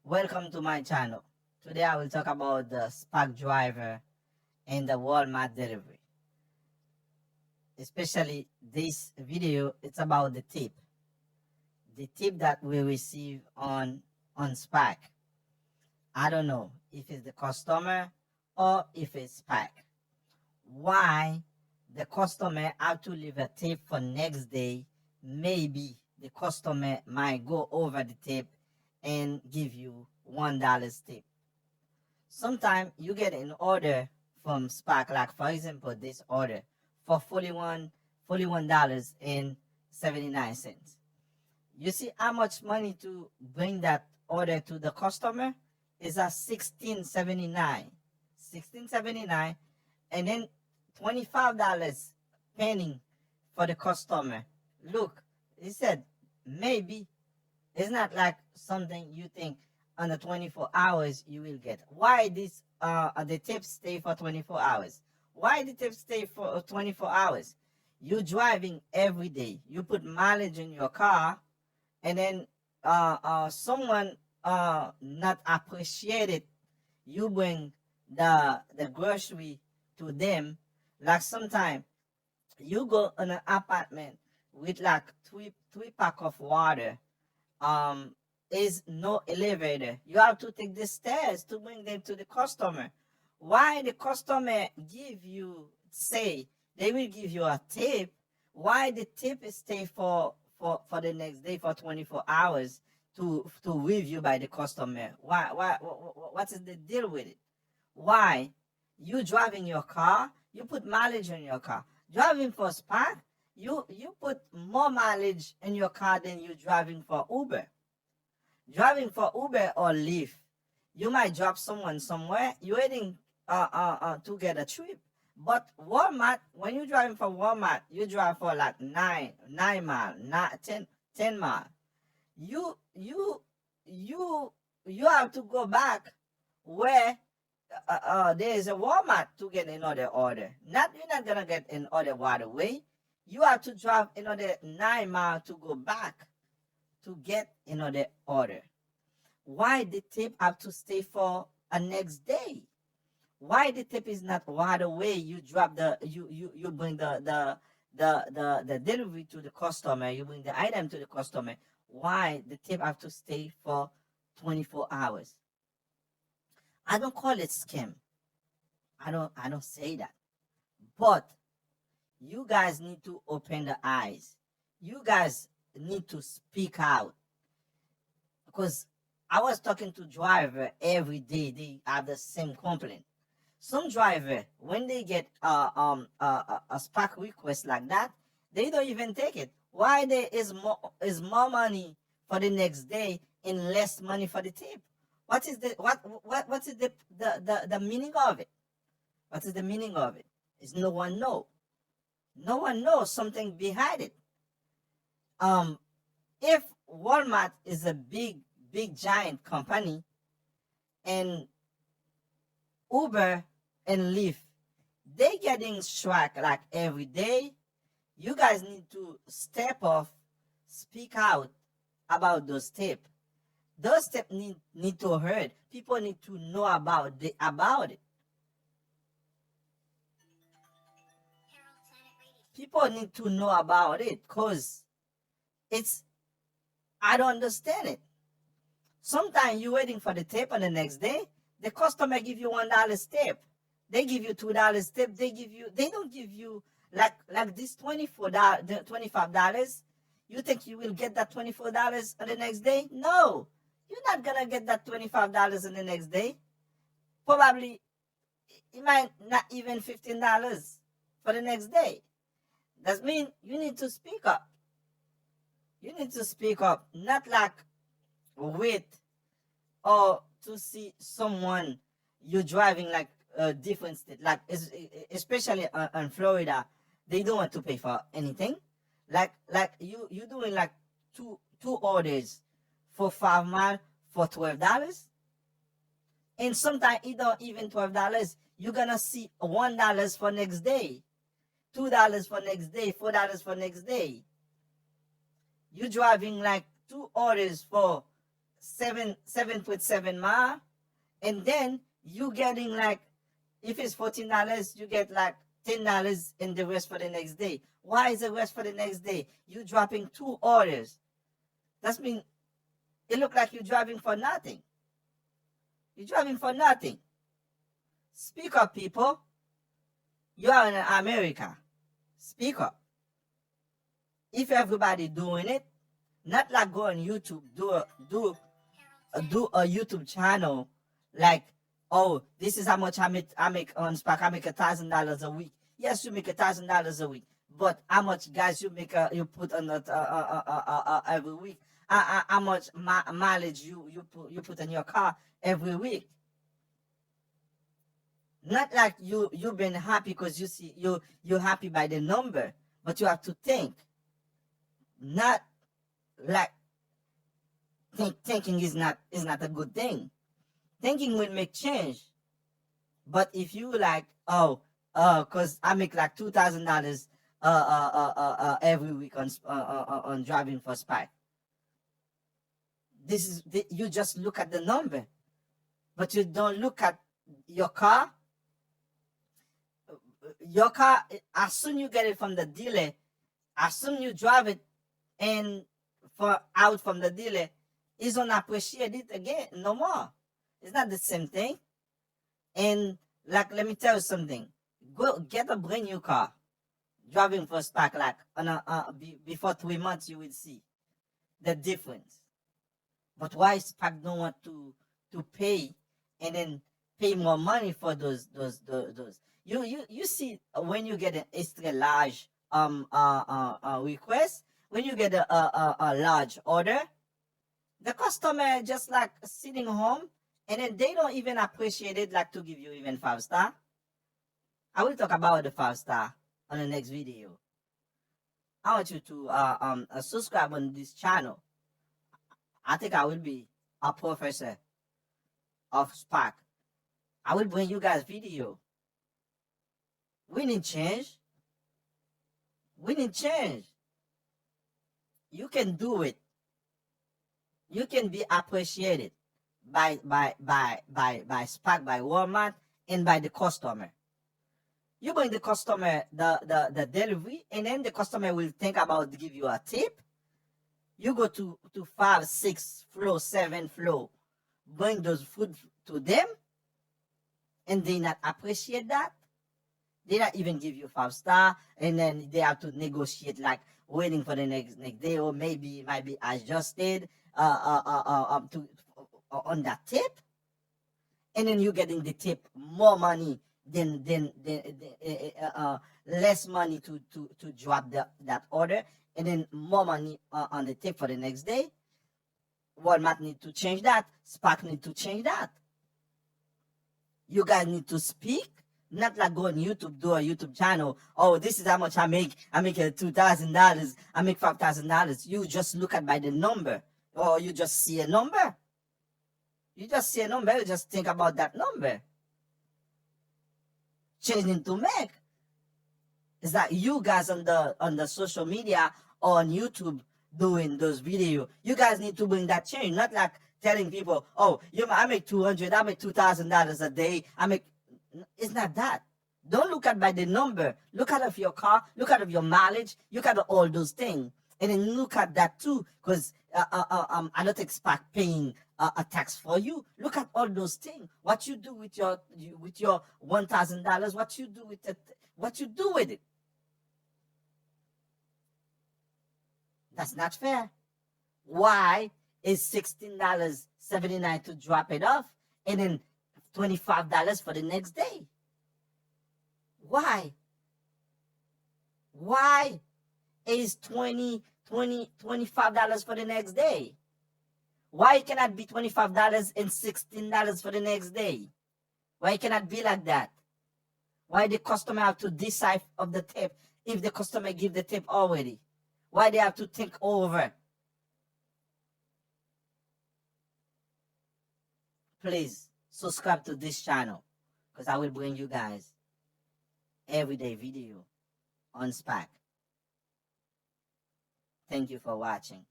Welcome to my channel. Today I will talk about the Spark driver and the Walmart delivery. Especially this video, it's about the tip. The tip that we receive on Spark. I don't know if it's the customer or if it's Spark. Why the customer have to leave a tip for next day? Maybe the customer might go over the tip and give you $1 tip. Sometimes you get an order from Spark, like for example, this order for $41.79. You see how much money to bring that order to the customer is at $16.79, and then $25 penny for the customer. Look, he said maybe it's not like something you think under 24 hours you will get. Why this the tips stay for 24 hours? Why the tips stay for 24 hours? You driving every day. You put mileage in your car, and then someone not appreciate it. You bring the grocery to them. Like sometimes you go in an apartment with like three pack of water. Is no elevator. You have to take the stairs to bring them to the customer. Why the customer give you, say they will give you a tip? Why the tip is stay for the next day for 24 hours to review by the customer? Why what is the deal with it? Why you driving your car, you put mileage in your car. Driving for Spark, you put more mileage in your car than you driving for Uber. Driving for Uber or Lyft, you might drop someone somewhere. You're waiting to get a trip. But Walmart, when you're driving for Walmart, you drive for like 9 miles, 10 miles. You you you have to go back where there is a Walmart to get another order. Not You're not gonna get an order right away. You have to drive another 9 miles to go back to get another order. Why the tip have to stay for a next day? Why the tip is not right away? You drop you bring the delivery to the customer. You bring the item to the customer. Why the tip have to stay for 24 hours? I don't call it scam. I don't say that. But you guys need to open the eyes. You guys need to speak out, because I was talking to driver every day. They have the same complaint. Some driver, when they get a Spark request like that, they don't even take it. Why there is more money for the next day and less money for the tip? What is what is the meaning of it? What is the meaning of it? Is no one know. No one knows something behind it. If Walmart is a big giant company, and Uber and Lyft, they getting struck like every day, you guys need to step off, speak out about those tips. Those tips need to hurt. People need to know about it. People need to know about it, because it's I don't understand it. Sometimes you're waiting for the tip, and the next day the customer give you $1 tip. They give you $2 tip. They don't give you like this $25. You think you will get that $24 on the next day? No, you're not gonna get that $25 on the next day. Probably it might not even $15 for the next day. That means you need to speak up. You need to speak up, not like wait or to see someone you're driving like a different state, like especially in Florida, they don't want to pay for anything. Like you doing like two orders for 5 miles for $12, and sometimes you don't even $12. You're gonna see $1 for next day, $2 for next day, $4 for next day. You driving like two orders for 7.7 mile, and then you getting like, if it's $14, you get like $10 in the rest for the next day. Why is the rest for the next day? You dropping 2 orders. That's mean it look like you're driving for nothing. You're driving for nothing. Speak up, people. You are in America. Speak up. If everybody doing it, not like go on YouTube, do a YouTube channel like, oh, this is how much I make on Spark. I make $1,000 a week. Yes, you make $1,000 a week, but how much guys you make you put on that every week? How much mileage you put in your car every week? Not like you've been happy because you see you're happy by the number, but you have to think. Not like thinking is not a good thing. Thinking will make change, but if you like, oh, cause I make like $2,000 every week on driving for Spike. You just look at the number, but you don't look at your car. Your car, as soon you get it from the dealer, as soon you drive it and for out from the dealer, it's don't appreciate it again no more. It's not the same thing. And like, let me tell you something. Go get a brand new car, driving for Spark, like on before 3 months you will see the difference. But why Spark don't want to pay and then pay more money for those? You see when you get an extra large request, when you get a large order, the customer just like sitting home, and then they don't even appreciate it, like to give you even 5 star. I will talk about the 5 star on the next video. I want you to subscribe on this channel. I think I will be a professor of Spark. I will bring you guys video. We need change. We need change. You can do it. You can be appreciated by Spark, by Walmart, and by the customer. You bring the customer the delivery, and then the customer will think about to give you a tip. You go to 5, 6 floor, 7 floor, bring those food to them, and they not appreciate that. They not even give you 5 star, and then they have to negotiate, like waiting for the next day, or maybe it might be adjusted to on that tip, and then you're getting the tip more money than less money to drop that order, and then more money on the tip for the next day. Walmart need to change that. Spark need to change that. You guys need to speak. Not like go on YouTube, do a YouTube channel. Oh, this is how much I make. I make $2,000. I make $5,000. You just look at by the number, or you just see a number. You just see a number. You just think about that number. Changing to make. Is that you guys on the social media or on YouTube doing those videos? You guys need to bring that change. Not like telling people, oh, I make $200. I make $2,000 a day. It's not that. Don't look at by the number. Look at of your car. Look at of your mileage. Look at all those things, and then look at that too. Because I don't expect paying a tax for you. Look at all those things. What you do with your $1,000? What you do with it? What you do with it? That's not fair. Why is $16.79 to drop it off, and then $25 for the next day? Why? Why is $25 for the next day? Why it cannot be $25 and $16 for the next day? Why it cannot be like that? Why the customer have to decide of the tip if the customer give the tip already? Why they have to think over? Please subscribe to this channel, because I will bring you guys everyday video on Spark. Thank you for watching.